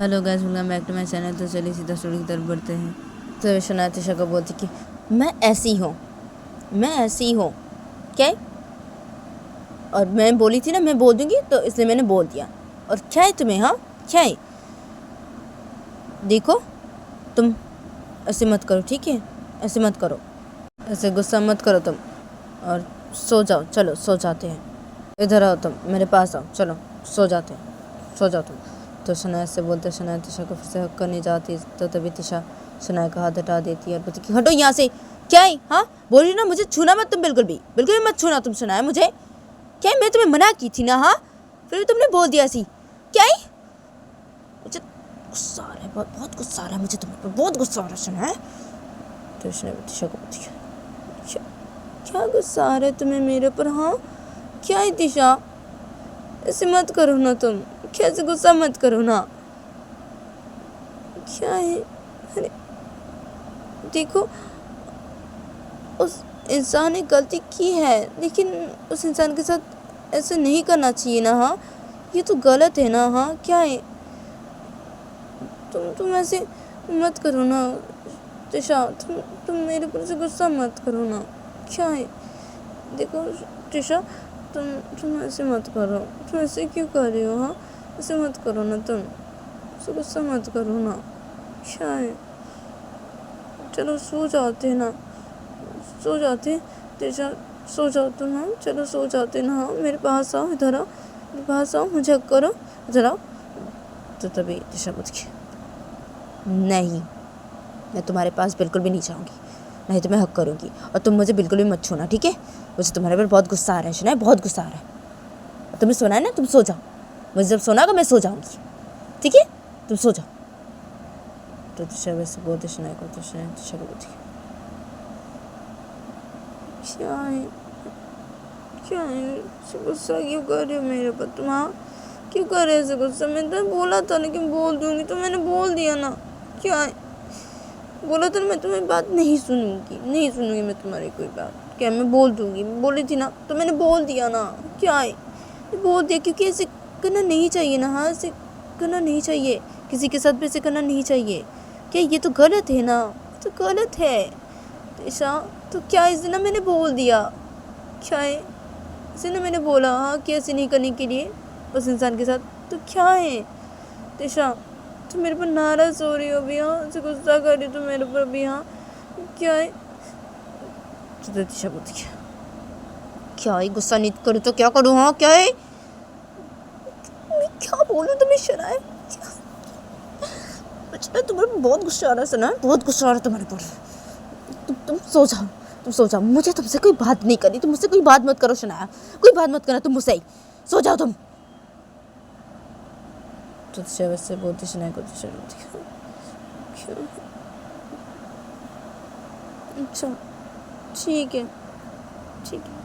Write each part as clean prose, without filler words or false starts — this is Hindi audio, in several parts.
Hello guys, welcome back to my channel. तो चलिए सीधा स्टोरी की तरफ बढ़ते हैं। तो शना तिशा को बोलती कि मैं ऐसी हूँ, मैं ऐसी हूँ क्या है? और मैं बोली थी ना मैं बोल दूंगी, तो इसलिए मैंने बोल दिया। और क्या है तुम्हें? हाँ क्या है? देखो तुम ऐसे मत करो, ठीक है? ऐसे मत करो, ऐसे गुस्सा मत करो तुम। और सो जाओ, चलो सो जाते हैं। इधर आओ, तुम मेरे पास आओ, चलो सो जाते हैं, सो जाओ तुम। तो शनाया से बोलते शनाया तिशा को फिर से हक करने जाती, तो तभी तिशा शनाया का हाथ हटा देती है और बोलती कि हटो यहाँ से। क्या है? हाँ बोल रही ना, मुझे छूना मत तुम, बिल्कुल भी मत छूना तुम। शनाया मुझे क्या है? मैं तुम्हें मना की थी ना। हाँ फिर भी तुमने बोल दिया ऐसी। क्या है? मुझे गुस्सा आ रहा है, बहुत बहुत गुस्सा आ रहा है मुझे तुम्हारे पर, बहुत गुस्सा आ रहा है शनाया। तो शनाया तिशा को बोलती है क्या गुस्सा आ रहा है तुम्हें मेरे पर? हाँ क्या है तिशा? ऐसे मत करो ना तुम, कैसे गुस्सा मत करो ना। क्या है? अरे देखो, उस इंसान ने गलती की है, लेकिन उस इंसान के साथ ऐसे नहीं करना चाहिए ना। हाँ ये तो गलत है ना। हाँ क्या है? तुम ऐसे मत करो ना तिशा, तुम मेरे ऊपर से गुस्सा मत करो ना। क्या है? देखो तिशा, तुम ऐसे मत करो, तुम ऐसे क्यों कर रहे हो? हाँ ऐसे मत करो ना तुम, ऐसे गुस्सा मत करो ना। क्या है? चलो सो जाते ना, सो जाते तिशा, सो जाओ तुम। हाँ चलो सो जाते ना। हाँ मेरे पास आओ, इधर आओ, मेरे पास आओ, मुझे हक करो, इधर आओ। तो तभी तिशा पूछ के नहीं, मैं तुम्हारे पास बिल्कुल भी नहीं जाऊँगी, नहीं तो मैं हक करूँगी। और तुम मुझे बिल्कुल भी मत छूना, ठीक है? मुझे तुम्हारे पर बहुत गुस्सा आ रहा है शनाया, बहुत गुस्सा आ रहा है। तुम्हें सोना है ना, तुम सो जाओ। मुझे जब सोना होगा मैं सो जाऊँगी, ठीक है? तुम सो जाओ। तो तिशा वैसे बोलते शनाया को, तो शनाया तिशा को बोलती क्या है? क्या है? गुस्सा क्यों कर रहे हो मेरे पर तुम? हाँ क्यों कर रहे हो ऐसे गुस्सा? मैंने तो बोला था ना कि बोल दूंगी, तो मैंने बोल दिया ना। क्या है? बोला था ना मैं तुम्हारी बात नहीं सुनूंगी, नहीं सुनूंगी मैं तुम्हारी कोई बात। क्या मैं बोल दूंगी, बोली थी ना, तो मैंने बोल दिया ना। क्या है? बोल दिया, क्योंकि ऐसे करना नहीं चाहिए ना। हाँ ऐसे करना नहीं चाहिए, किसी के साथ भी ऐसे करना नहीं चाहिए। क्या ये तो गलत है ना, तो गलत है ईशा। तो क्या इस दिन मैंने बोल दिया। क्या है? इसे ना मैंने बोला हाँ कि ऐसे नहीं करने के लिए उस इंसान के साथ। तो क्या है तिशा, तुम मेरे पर नाराज़ हो रही हो अभी? हाँ ऐसे गुस्सा कर रही हो तुम मेरे पर अभी? हाँ क्या है? तो तिशा बोलती है क्या है? गुस्सा नहीं करूँ तो क्या करूँ? हाँ क्या है? मैं क्या बोलूँ तुम्हें शनाया? मुझे तुम्हारे पर बहुत गुस्सा आ रहा है शनाया, बहुत गुस्सा आ रहा है तुम्हारे पर। तुम सो जाओ, तुम सो जाओ। मुझे तुमसे कोई बात नहीं करनी, तुम मुझसे कोई बात मत करो शनाया, कोई बात मत करना तुम मुझसे ही। सो जाओ तुम। तो वैसे बोलती शनाया को तो क्यों? अच्छा ठीक है, ठीक है,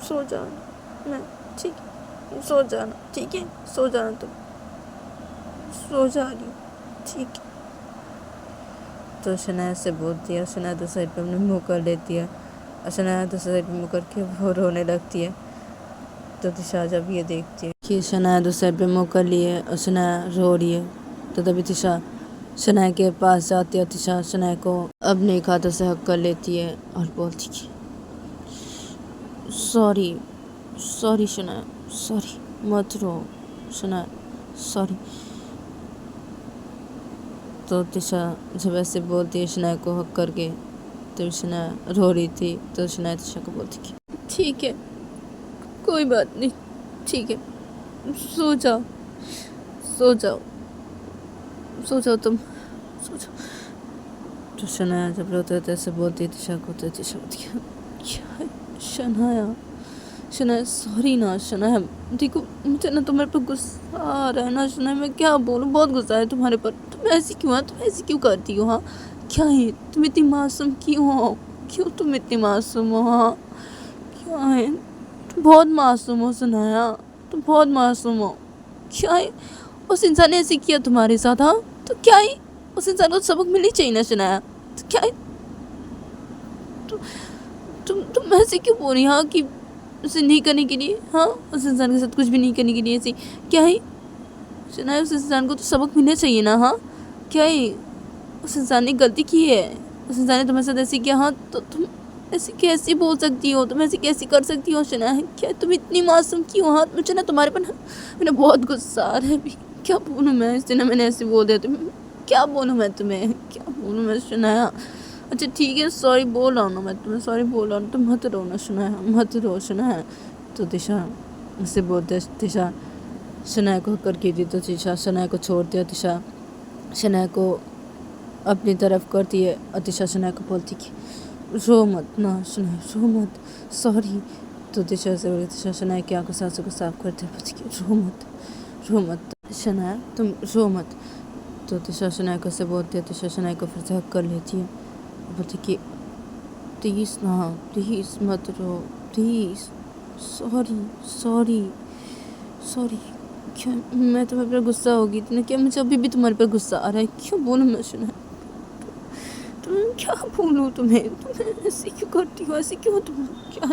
सो जाना मैं, ठीक है सो जाना, ठीक है सो जाना तुम, सो जा रही हूँ, ठीक है। तो शनाया से बोलती है, शनाया तो साइड पे अपने मुँह कर लेती है, और शनाया तो साइड पे मुँह करके वो रोने लगती है। तो तिशा जब ये देखती है कि शनाया तो साइड पे मुँह कर लिए और शनाया रो रही है, तो तभी तिशा शनाया के पास जाती है। तिशा शनाया को अपने एक हाथों से हक कर लेती है और बोलती कि सॉरी, सॉरी शनाया, सॉरी, मत रो शनाया, सॉरी। तो तिशा जब ऐसे बोलती है शनाया को हक करके, तो शनाया रो रही थी। तो शनाया तिशा को बोलती कि ठीक है कोई बात नहीं, ठीक है सो जाओ, सो जाओ, सो जाओ तुम, सो जाओ। तो शनाया जब रोते रोते ऐसे बोलती है तिशा को, तो तिशा बोलती है क्या है शनाया, शनाया सॉरी ना शनाया, देखो मुझे ना तुम्हारे पर गुस्सा आ रहा है ना शनाया, मैं क्या बोलूँ, बहुत गुस्सा है तुम्हारे पर। तुम ऐसी क्यों है, तुम ऐसी क्यों करती हो? हाँ क्या है, तुम इतनी मासूम क्यों हो? क्यों तुम इतनी मासूम हो? हाँ क्या है, तुम बहुत मासूम हो शनाया, तुम बहुत मासूम हो। क्या है? उस इंसान ने ऐसे किया तुम्हारे साथ, हाँ तो क्या है, उस इंसान को सबक मिलनी चाहिए ना शनाया। तो क्या है, तुम ऐसे क्यों बोल रही? हाँ कि उसे नहीं करने के लिए, हाँ उस इंसान के साथ कुछ भी नहीं करने के लिए ऐसे क्या है? शनाया उस इंसान को तो सबक मिलना चाहिए ना। हाँ क्या है, उस इंसान ने गलती की है, उस इंसान ने तुम्हारे साथ ऐसे किया। हाँ तो तुम ऐसे कैसे बोल सकती हो, तुम ऐसे कैसे कर सकती हो शनाया? क्या तुम इतनी मासूम क्यों? हाँ मुझे ना तुम्हारे पर मैंने बहुत गुस्सा आ रहा है अभी। क्या बोलूँ मैं, इस दिन मैंने ऐसे बोल दिया तुम्हें, क्या बोलूँ मैं तुम्हें, क्या बोलूँ मैं शनाया? अच्छा ठीक है सॉरी बोल रहा हूँ ना मैं तुम्हें, सॉरी बोल रहा हूँ, तुम मत रो ना शनाया, मत रो शनाया। तो दिशा उससे बोलते दिशा शनाया को करके दी, तो दिशा शनाया को छोड़ दिया। दिशा शनाया को अपनी तरफ करती है और दिशा शनाया को बोलती कि रो मत ना शनाया, रो मत, सॉरी। तो दिशा से बोली, दिशा शनाया की आंखों से आंसू को साफ करते बोलती कि रो मत, रो मत शनाया, तुम रो मत। तो दिशा शनाया को से बोलती है, दिशा शनाया को फिर से हक कर लेती है, बोलती कि प्लीज़ ना, प्लीज़ मत रो, प्लीज़, सॉरी सॉरी सॉरी। क्या मैं तुम्हारे पर गुस्सा होगी इतना? क्या मुझे अभी भी तुम्हारे पर गुस्सा आ रहा है? क्यों बोलूँ मैं शनाया, तुम क्या बोलूँ तुम्हें, तुम ऐसे क्यों करती हो, ऐसे क्यों तुम, क्या?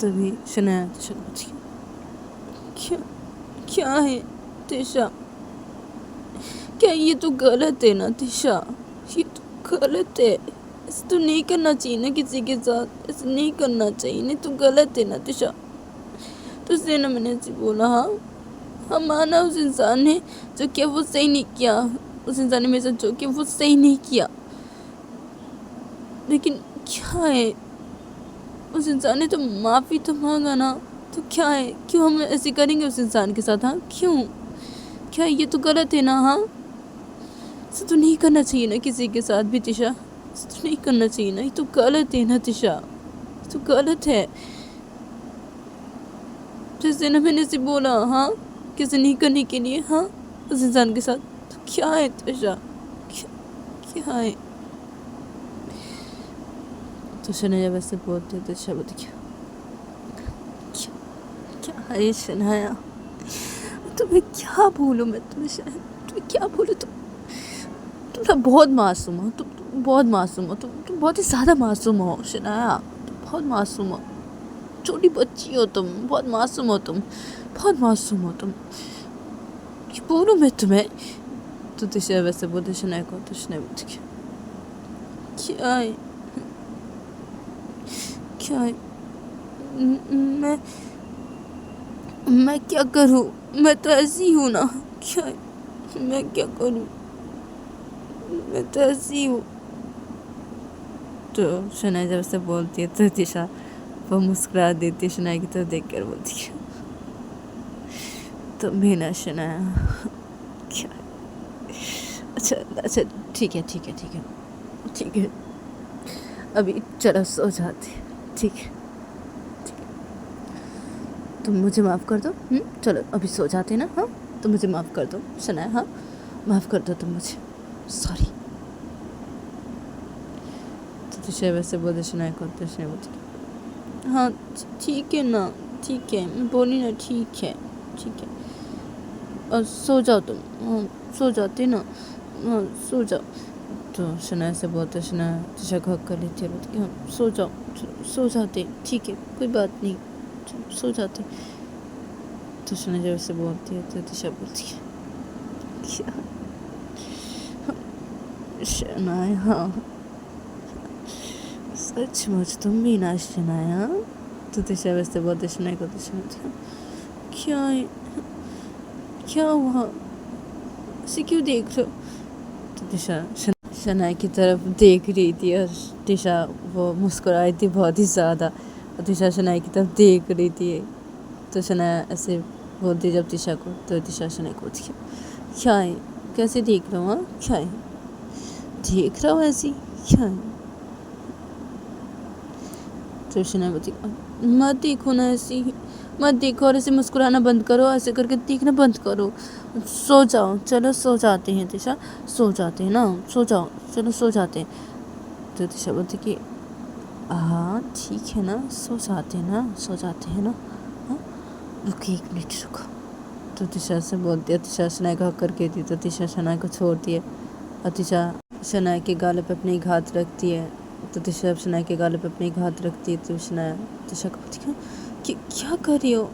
तभी शनाया दिशा बोलती है, क्या क्या है दिशा, क्या ये तो गलत है ना दिशा, ये तो गलत है, ऐसे तो नहीं करना चाहिए ना किसी के साथ, ऐसे नहीं करना चाहिए, नहीं तो गलत है ना दिशा। तो उसने ना मैंने ऐसे बोला, हाँ माना उस इंसान ने जो किया वो सही नहीं किया, उस इंसान ने मेरे साथ जो किया वो सही नहीं किया, लेकिन क्या है, उस इंसान ने तो माफ़ी तो मांगा ना, तो क्या है, क्यों हम ऐसे करेंगे उस इंसान के साथ? हाँ क्यों, क्या ये तो गलत है ना? हाँ ऐसा तो नहीं करना चाहिए ना किसी के साथ भी दिशा, ऐसा तो नहीं करना चाहिए ना, ये तो गलत है ना दिशा, ये तो गलत है। जैसे ना मैंने से बोला, हाँ किसी नहीं करने के लिए, हाँ उस इंसान के साथ, तो क्या है दिशा, क्या है? तो शनाया वैसे बोलते दिशा बोलती क्या है शनाया, तुम्हें क्या बोलूँ मैं तुम्हें शनाया, तुम्हें क्या बोलूँ? तुम बहुत मासूम हो, तुम बहुत मासूम हो, तुम बहुत ही ज़्यादा मासूम हो शनाया, तुम बहुत मासूम हो, छोटी बच्ची हो तुम, बहुत मासूम हो तुम, बहुत मासूम हो तुम, क्या बोलूँ मैं तुम्हें? तो दिशा वैसे बोलते शनाया को, तो शनाया बोलती क्या है, क्या है, मैं क्या करूँ, मैं तो ऐसी हूँ ना, क्या है, मैं क्या करूँ, मैं तो ऐसी हूँ। तो शनाया जब से बोलती है तो दिशा वो मुस्कुरा देती है, शनाया की तरफ देख कर बोलती है, तुम भी ना शनाया, क्या? अच्छा अच्छा ठीक है ठीक है ठीक है ठीक है, अभी चलो सो जाते हैं, ठीक है ठीक है, तुम मुझे माफ़ कर दो, चलो अभी सो जाते हैं ना। हाँ तुम मुझे माफ़ कर दो शनाया, हाँ माफ़ कर दो तुम मुझे, सॉरी। तो दिशा वैसे बोलते शनाया को, तो शनाया बोलती हाँ ठीक है ना, ठीक है, मैं बोली ना, ठीक है ठीक है, और सो जाओ तुम, हाँ सो जाते ना, हाँ सो जाओ। तो शनाया से बोलते शनाया दिशा को हक कर लेती है, बोलती हाँ सो जाओ, सो जाते, ठीक है कोई बात नहीं, सो जाते। तो शनाया जब से बोलती है तो दिशा बोलती है क्या शनाया, हाँ सचमुच तुम भी ना शनाया? तो दिशा वैसे बोलते शनाया को, तो शनाया क्या है, क्या हुआ, ऐसे क्यों देख रहे हो? तो दिशा शनाया की तरफ देख रही थी और दिशा वो मुस्कुराई थी बहुत ही ज़्यादा, और दिशा शनाया की तरफ देख रही थी। तो शनाया ऐसे बोलती जब दिशा को, तो दिशा शनाया को क्या है, कैसे देख रहा हूँ, हाँ क्या है, देख रहा हूँ ऐसी, क्या है? तो शनाया बोलती मत देखो ना ऐसी, मत देखो, और ऐसे मुस्कुराना बंद करो, ऐसे करके देखना बंद करो, सो जाओ, चलो सो जाते हैं दिशा, सो जाते हैं ना, सो जाओ, चलो सो जाते हैं। तो दिशा बोलती कि हाँ ठीक है ना, सो जाते हैं ना, सो जाते हैं ना, हाँ रुको 1 मिनट रुको। तो दिशा से बोलती है, दिशा शनाया का हक करके दी, तो दिशा शनाया को छोड़ती है और दिशा शनाया के गालों पे अपने हाथ रखती है। तो दिशा शनाया के गालों पे अपने हाथ रखती है, तो शनाया दिशा को बोलती है कि क्या कर रही हो,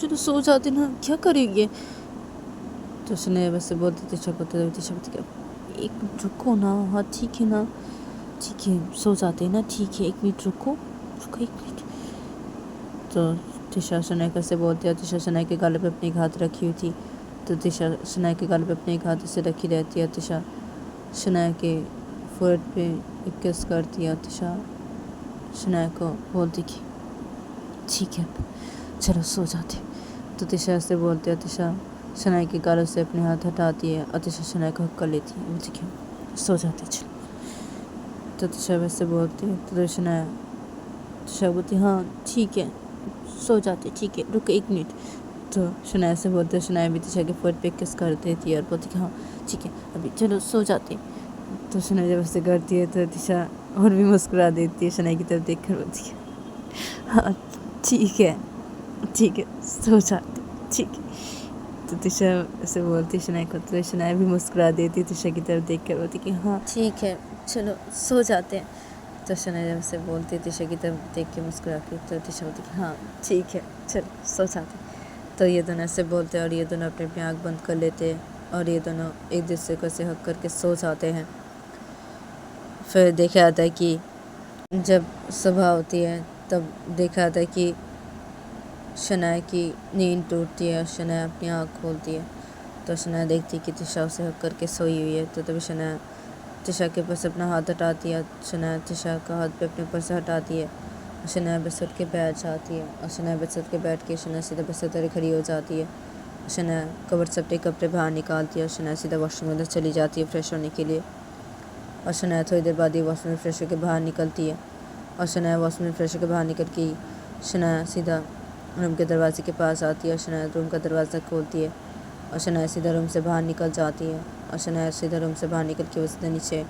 चलो सो जाते ना, क्या करेगी, तो शनाया वैसे बोलती तिशा को, तो तिशा बोलती कि एक मिनट रुको ना, हाँ ठीक है ना, ठीक है सो जाते हैं ना, ठीक है एक मिनट रुको, रुको एक मिनट। तो तिशा शनाया से बोलती है, तिशा शनाया के गाल पे अपनी एक हाथ रखी हुई थी, तो तिशा शनाया के गाल पे अपने एक हाथ से रखी रहती है। तिशा शनाया के फोrehead पे एक किस करती है। तिशा शनाया को बोलती कि ठीक है चलो सो जाते। तो तिशा ऐसे बोलते हैं, तिशा शनाया के गालों से अपने हाथ हटाती है और तिशा शनाया को हक कर लेती है, बोलती कि सो जाते चलो। तो तिशा वैसे बोलती है, तो तिशा बोलती हाँ ठीक है सो जाते, ठीक है रुको एक मिनट। तो शनाया से बोलते हैं, शनाया भी तिशा के फोrehead पे किस कर देती है और बोलती कि हाँ ठीक है अभी चलो सो जाते। तो शनाया जब ऐसे करती है तो तिशा और भी मुस्कुरा देती है, शनाया की तरफ देख कर बोलती है हाँ ठीक है सो जाते ठीक है। तो तिशा ऐसे बोलती है शनाया को, तो शनाया भी मुस्कुरा देती है तिशा की तरफ देख कर, बोलती कि हाँ ठीक है चलो सो जाते हैं। तो शनाया जब से बोलती है तिशा की तरफ देख के मुस्कुरा के, तो तिशा बोलती कि हाँ ठीक है चलो सो जाते हैं। तो ये दोनों ऐसे बोलते हैं और ये दोनों अपनी अपनी आँख बंद कर लेते हैं और ये दोनों एक दूसरे को ऐसे हक करके सो जाते हैं। फिर देखा जाता है कि जब सुबह होती है तब देखा जाता है कि शनाया की नींद टूटती है और शनाया अपनी आँख खोलती है। तो शनाया देखती है कि तिशा उसे हक करके सोई हुई है। तो तभी शनाया तिशा के ऊपर से अपना हाथ हटाती है, शनाया तिशा का हाथ पे अपने ऊपर से हटाती है। शनाया बस उठ के बैठ जाती है और शनाया बस उठ के बैठ के शनाया सीधा बस उतर खड़ी हो जाती है। शनाया कवर से अपने कपड़े बाहर निकालती है और शनाया सीधा वॉशरूम में अंदर चली जाती है फ्रेश होने के लिए। और शनाया थोड़ी देर बाद ही वॉशरूम में फ्रेश होकर बाहर निकलती है। और शनाया वॉशरूम में फ्रेश होकर बाहर निकल के शनाया सीधा रूम के दरवाजे के पास आती है और शनाया रूम का दरवाज़ा खोलती है और शनाया सीधा रूम से बाहर निकल जाती है। और शनाया सीधा रूम से बाहर निकल के वो सीधा नीचे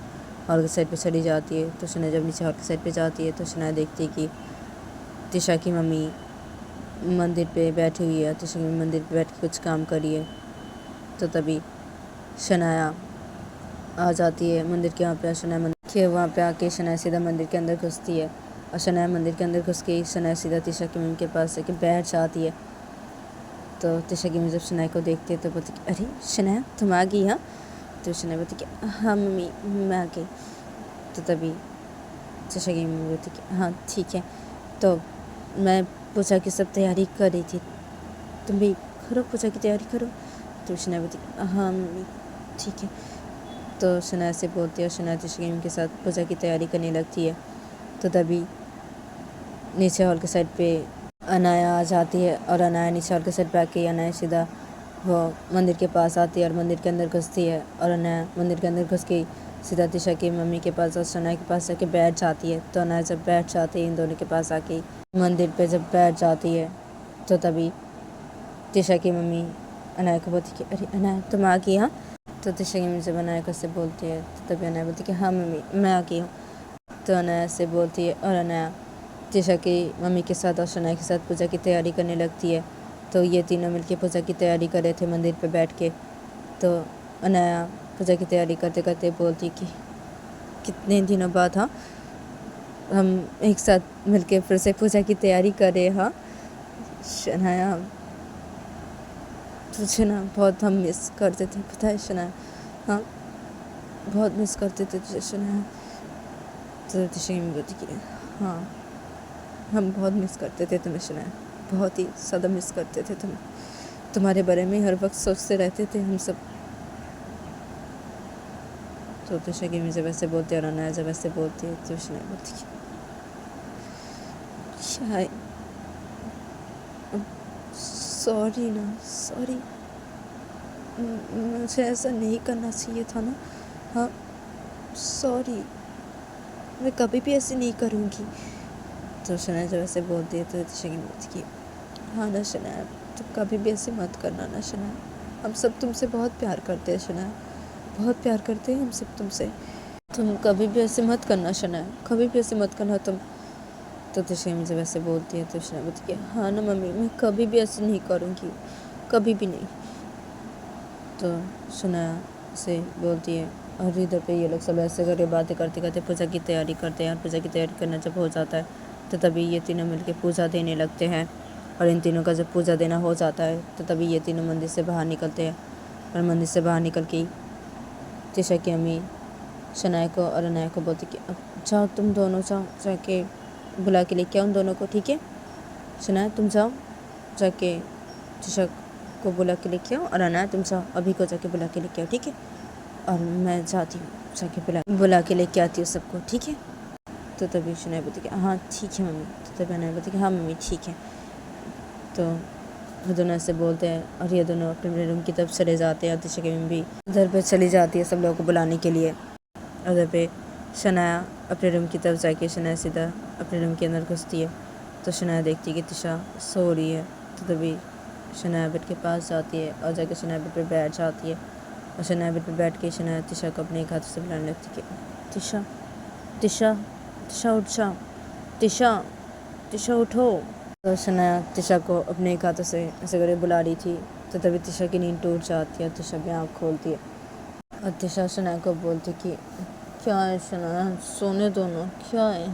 हॉल की साइड पे चली जाती है। तो शनाया जब नीचे हॉल की साइड पे जाती है तो शनाया देखती है कि तिशा की मम्मी मंदिर पे बैठी हुई है। तिशा की मम्मी मंदिर पे बैठ के कुछ काम कर रही है। तो तभी शनाया आ जाती है मंदिर के वहाँ पे। शनाया मंदिर के वहाँ पे आके शनाया सीधा मंदिर के अंदर घुसती है और शनाया मंदिर के अंदर घुस के शनाया सीधा तिशा की मम्मी के पास आके बैठ जाती है। तो तिशा की मम्मी जब शनाया को देखती है तो बोलती कि अरे शनाया तुम आ गई हाँ। तो शनाया बोलती कि हाँ मम्मी मैं आ गई। तो तभी तिशा की मम्मी बोलती कि हाँ ठीक है, तो मैं पूजा की सब तैयारी कर रही थी, तुम भी करो पूजा की तैयारी करो। तो शनाया बोलती हाँ मम्मी ठीक है। तो शनाया से बोलती है, शनाया तिशा की मम्मी के साथ पूजा की तैयारी करने लगती है। तो तभी नीचे हॉल के साइड पे अनाया आ जाती है और अनाया नीचे हॉल के साइड पे आके अनाया सीधा वो मंदिर के पास आती है और मंदिर के अंदर घुसती है। और अनाया मंदिर के अंदर घुस के सीधा तिशा की मम्मी के पास और शनाया के पास आके बैठ जाती है। तो अनाया जब बैठ जाती है इन दोनों के पास आके मंदिर पे जब बैठ जाती है तो तभी तिशा की मम्मी अनाया को बोलती कि अरे अनाया तुम आ गई हाँ। तो तिशा की मम्मी जब अनाया को से बोलती है तो तभी अनाया बोलती कि हाँ मम्मी मैं आ गई हूँ। तो अनाया से बोलती है और अनाया तिशा की मम्मी के साथ और शनाया के साथ पूजा की तैयारी करने लगती है। तो ये तीनों मिलके पूजा की तैयारी कर रहे थे मंदिर पे बैठ के। तो अनाया पूजा की तैयारी करते करते बोलती कि कितने दिनों बाद हाँ हम एक साथ मिलके फिर से पूजा की तैयारी कर रहे हाँ। शनाया तुझे ना बहुत हम मिस करते थे, पता है शनाया, हाँ बहुत मिस करते थे तुझे शनाया। तो तिशा की मम्मी बोलती कि हाँ हम बहुत मिस करते थे तुम्हें शनाया, बहुत ही ज़्यादा मिस करते थे तुम्हें, तुम्हारे बारे में हर वक्त सोचते रहते थे हम सब। तो तिशा की मम्मी जब ऐसे बोलती है और अनाया जब ऐसे बोलती है तो शनाया बोलती है शायद सॉरी ना, सॉरी मुझे ऐसा नहीं करना चाहिए था ना, हाँ सॉरी मैं कभी भी ऐसे नहीं करूँगी। तो शनाया जब ऐसे बोलती है तो तिशा की मम्मी बोलती है हाँ ना शनाया तुम कभी भी ऐसे मत करना ना शनाया, हम सब तुमसे बहुत प्यार करते हैं शनाया, बहुत प्यार करते हैं हम सब तुमसे, तुम कभी भी ऐसे मत करना शनाया, कभी भी ऐसे मत करना तुम। तो तिशा मुझे वैसे बोलती है तो शनाया बोलती है हाँ ना मम्मी मैं कभी भी ऐसे नहीं करूँगी, कभी भी नहीं। तो शनाया से बोलती है और इधर पे ये लोग सब ऐसे करके बातें करते करते पूजा की तैयारी करते हैं। और पूजा की तैयारी करना जब हो जाता है तो तभी ये तीनों मिलके पूजा देने लगते हैं। और इन तीनों का जब पूजा देना हो जाता है तो तभी ये तीनों मंदिर से बाहर निकलते हैं और मंदिर से बाहर निकल के तिशा की अम्मी शनाया को और अनाया को बोलती कि अब जाओ तुम दोनों जाओ जाके बुला के लेके आओ उन दोनों को, ठीक है। शनाया तुम जाओ जाके तिशा को बुला के लेके आओ और अनाया तुम जाओ अभी को जाके बुला के लेके आओ, ठीक है। और मैं जाती हूँ जाके बुला के लेके आती हूँ सबको, ठीक है। तो तभी शनाया बोलती कि हाँ ठीक है मम्मी। तो तभी अनाया बोलती कि हाँ मम्मी ठीक है। तो वो दोनों ऐसे बोलते हैं और ये दोनों अपने रूम की तरफ चले जाते हैं और तिशा की मम्मी भी उधर पे चली जाती है सब लोगों को बुलाने के लिए। उधर पे शनाया अपने रूम की तरफ जाके शनाया सीधा अपने रूम के अंदर घुसती है। तो शनाया देखती है कि तिशा सो रही है। तो तभी शनाया बेड के पास जाती है और जाके शनाया बेड पे बैठ जाती है और शनाया बेड पे बैठ के शनाया तिशा को अपने एक हाथ से बुलाने लगती है कि तिशा तिशा तिशा उठ जाओ, तिशा तिशा उठो। तो शनाया तिशा को अपने एक हाथों से ऐसे करके बुला रही थी। तो तभी तिशा की नींद टूट जाती है। तिशा भी आँख खोलती है और तिशा शनाया को बोलती कि क्या है शनाया सोने दो ना, क्या है।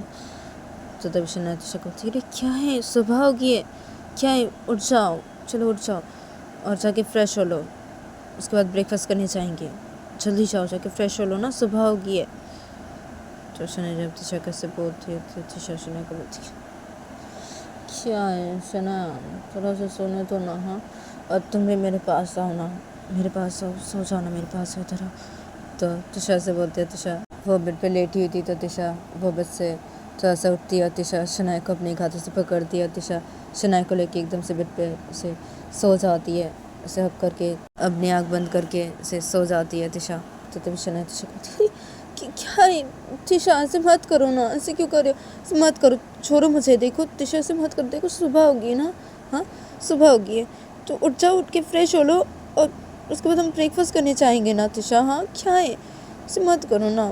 तो तभी शनाया तिशा को बोलती क्या है सुबह होगी है, क्या है उठ जाओ, चलो उठ जाओ और जाके फ्रेश हो लो, उसके बाद ब्रेकफास्ट करने जाएंगे, जल्दी जाओ जाके फ्रेश हो लो ना, सुबह होगी है। तो शनाया जब तिशा कैसे बोलती है तो तिशा शनाया को बोलती है क्या है शनाया थोड़ा सा सोने दो ना, हाँ और तुम भी मेरे पास आओ ना, मेरे पास आओ, सो जाओ ना मेरे पास इधर आओ। तो तिशा से बोलती है, तिशा वो बेड पे लेटी हुई थी तो तिशा वो बेड से थोड़ा सा उठती है और तिशा शनाया को अपने हाथों से पकड़ती है और तिशा शनाया को लेके एकदम से बेड पे से सो जाती है, उसे हक करके अपनी आँख बंद करके से सो जाती है तिशा। तो तभी शनाया तिशा को क्या है तिशा ऐसे मत करो ना, ऐसे क्यों कर रहे हो, ऐसे मत करो, छोड़ो मुझे, देखो तिशा ऐसे मत करो, देखो सुबह होगी ना, हाँ सुबह होगी है तो उठ जाओ, उठ के फ्रेश हो लो और उसके बाद हम ब्रेकफास्ट करने चाहेंगे ना तिशा, हाँ क्या है ऐसे मत करो ना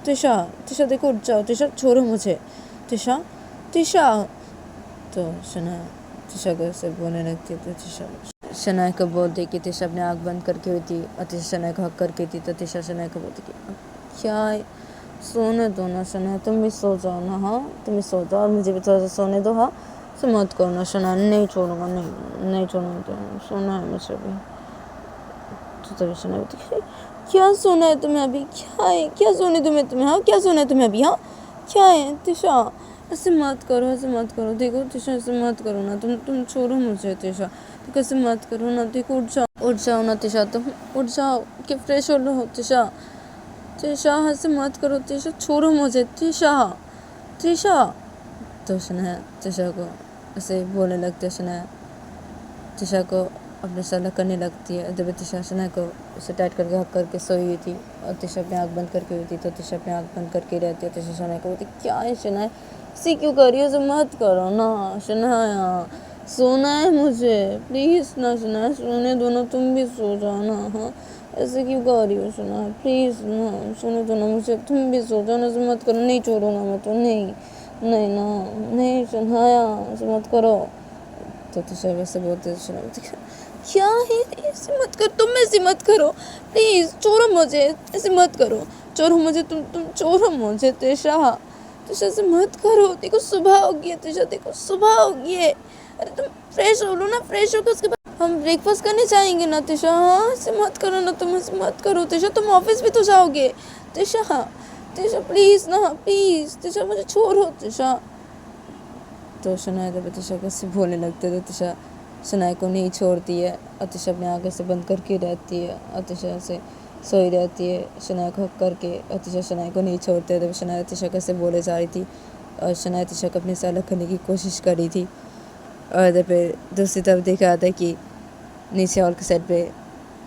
तिशा, तिशा देखो उठ जाओ, तिशा छोड़ो मुझे, तिशा तिशा। तो शनाया तिशा को ऐसे बोलने लगती है। तो तिशा शनाया को बोलती कि तिशा अपने आँख बंद करके हुई थी और तिशा शनाया को हक करके थी। तो तिशा शनाया को बोलती कि क्या है सोने दो ना शनाया, तुम भी सो जाओ ना, हाँ तुम भी सो जाओ और मुझे भी थोड़ा सा सोने दो, हाँ से मत करो ना शनाया, नहीं छोड़ूंगा, नहीं छोड़ूंगा, सोना है मुझे भी। तो तभी शनाया बोलती क्या सोना है तुम्हें अभी, क्या है क्या सोने तुम्हें, हाँ क्या सोना है तुम्हें अभी, हाँ क्या है तिशा ऐसे मत करो, ऐसे मत करो, देखो तिशा ऐसे मत करो ना, तुम छोड़ो मुझे तिशा, तो कैसे मत करो ना, देखो उठ जाओ ना तिशा, तुम उठ जाओ कि फ्रेश हो लो तिशा, तिशा ऐसे मत करो तिशा, छोड़ो मुझे तिशा तिशा। तो शनाया तिशा को ऐसे बोलने लगती है, शनाया तिशा को अपने साथ करने लगती है। जब तिशा शनाया को उसे टाइट करके हक करके सोई हुई थी और तिशा अपनी आँख बंद करके हुई थी। तो तिशा अपनी आँख बंद करके रहती है। तिशा शनाया को बोलती क्या है शनाया ऐसे क्यों कर रही हो, मत करो ना शनाया, सोना है मुझे प्लीज़ ना शनाया, सोने दो ना, तुम भी सो जाओ ना, हाँ ऐसे क्यों कर रही हो शनाया, प्लीज़ ना सोने दो ना मुझे, तुम भी सो जाओ ना, ऐसे मत करो, नहीं छोड़ूंगा मैं तो, नहीं नहीं ना, नहीं शनाया ऐसे मत करो। तो तिशा वैसे बोलते शनाया क्या है ऐसे मत कर, तुम ऐसे मत करो प्लीज़, छोड़ो मुझे, ऐसे मत करो, छोड़ो मुझे, तुम छोड़ो मुझे तिशा, तिशा ऐसे मत करो, देखो सुबह होगी है तिशा, देखो सुबह होगी है, अरे तुम फ्रेश हो लो ना, फ्रेश होकर उसके बाद हम ब्रेकफास्ट करने जाएंगे ना तिशा, हाँ ऐसे मत करो ना, तुम ऐसे मत करो तिशा, तुम ऑफिस भी तो जाओगे तिशा, तिशा प्लीज़ ना प्लीज़ तिशा मुझे छोड़ो तिशा। तो शनाया जब तिशा को ऐसे बोलने लगते तो तिशा शनाया को नहीं छोड़ती है और तिशा अपने आँखें से बंद करके रहती है और तिशा से सोई रहती है शनाया को हक करके, और तिशा शनाया को नहीं छोड़ते। तब शनाया तिशा को ऐसे बोले जा रही थी और शनाया तिशा को अपने से अलग करने की कोशिश कर रही थी। और इधर पे दूसरी तरफ देखा जाता है कि नीचे हॉल के साइड पे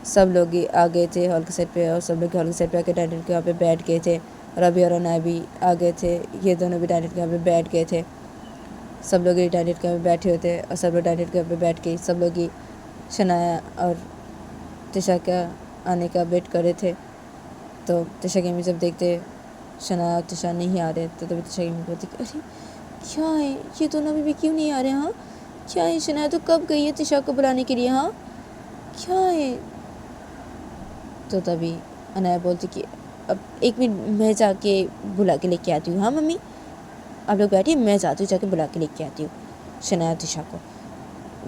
सब लोग ही आ गए थे हॉल के साइड पे, और सब लोग हॉल के साइड पे आके डाइनिंग के यहाँ पे बैठ गए थे और अभी और अनाया भी आ गए थे, ये दोनों भी डाइनिंग के यहाँ पे बैठ गए थे। सब लोग ही डाइनिंग के यहाँ पे बैठे हुए थे और सब लोग डाइनिंग के यहाँ पे बैठ के सब लोग ही शनाया और तिशा का आने का वेट कर रहे थे। तो तिशा की मम्मी जब देखते शनाया और तिशा नहीं आ रहे तो तभी तिशा की मम्मी बोलती अरे क्या है ये दोनों अभी भी क्यों नहीं आ रहे, हाँ क्या है, शनाया तो कब गई है तिशा को बुलाने के लिए, हाँ क्या है। तो तभी अनाया बोलती कि अब एक मिनट मैं जाके बुला के लेके आती हूँ, हाँ मम्मी आप लोग बैठिए, मैं जाती हूँ जाके बुला के लेके आती हूँ शनाया तिशा को,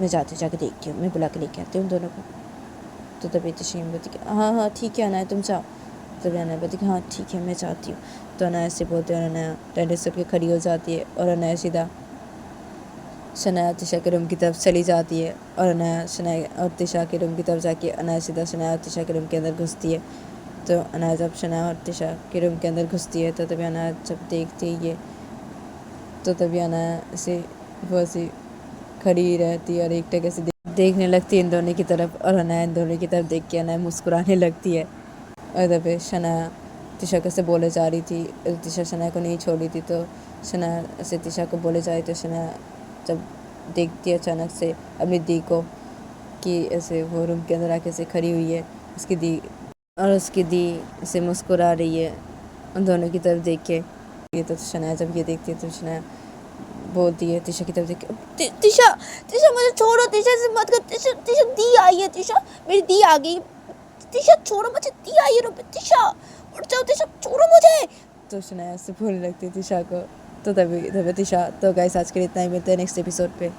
मैं जाती हूँ जाके देखती हूँ, मैं बुला के लेके आती हूँ दोनों को। तो तभी तिशा बोलती कि हाँ हाँ ठीक है अनाया तुम जाओ। तभी अनाया बोलती कि हाँ ठीक है मैं जाती हूँ। तो अनाया से बोलते और अनाया टेरेस पे खड़ी हो जाती है और अनाया सीधा शनाया तिशा के रूम की तरफ चली जाती है और अनाया शनाया और तिशा के रूम की तरफ जाके अनाया सीधा शनाया और तिशा के रूम के अंदर घुसती है। तो अनाया जब शनाया और तिशा के रूम के अंदर घुसती है तो तभी अनाया जब देखती है ये तो तभी अनाया से वो सी खड़ी रहती है और एक टके से देखने लगती है इन दोनों की तरफ और अनाया इन दोनों की तरफ देख के अनाया मुस्कुराने लगती है। और तभी शनाया तिशा को से बोले जा रही थी, तिशा शनाया को नहीं छोड़ी थी तो शनाया से तिशा को बोले जा रही तो शनाया जब देखती है अचानक से अपनी दी को कि ऐसे वो रूम के अंदर आके से खड़ी हुई है उसकी दी और उसकी दी से मुस्कुरा रही है उन दोनों की तरफ देख के। ये तो शनाया जब ये देखती है तो शनाया बोलती है तिशा की तरफ देख के तिशा तिशा मुझे छोड़ो, तिशा से मत कर, तिशा तिशा दी आई है, तिशा मेरी दी आ गई, तिशा छोड़ो मुझे, दी आई है रूम पे, तिशा उठ जाओ, तिशा छोड़ो मुझे। तो शनाया से बोलने लगती है तिशा को। तो तभी तिशा। तो गाइस आज के लिए इतना ही, मिलते हैं नेक्स्ट एपिसोड पे।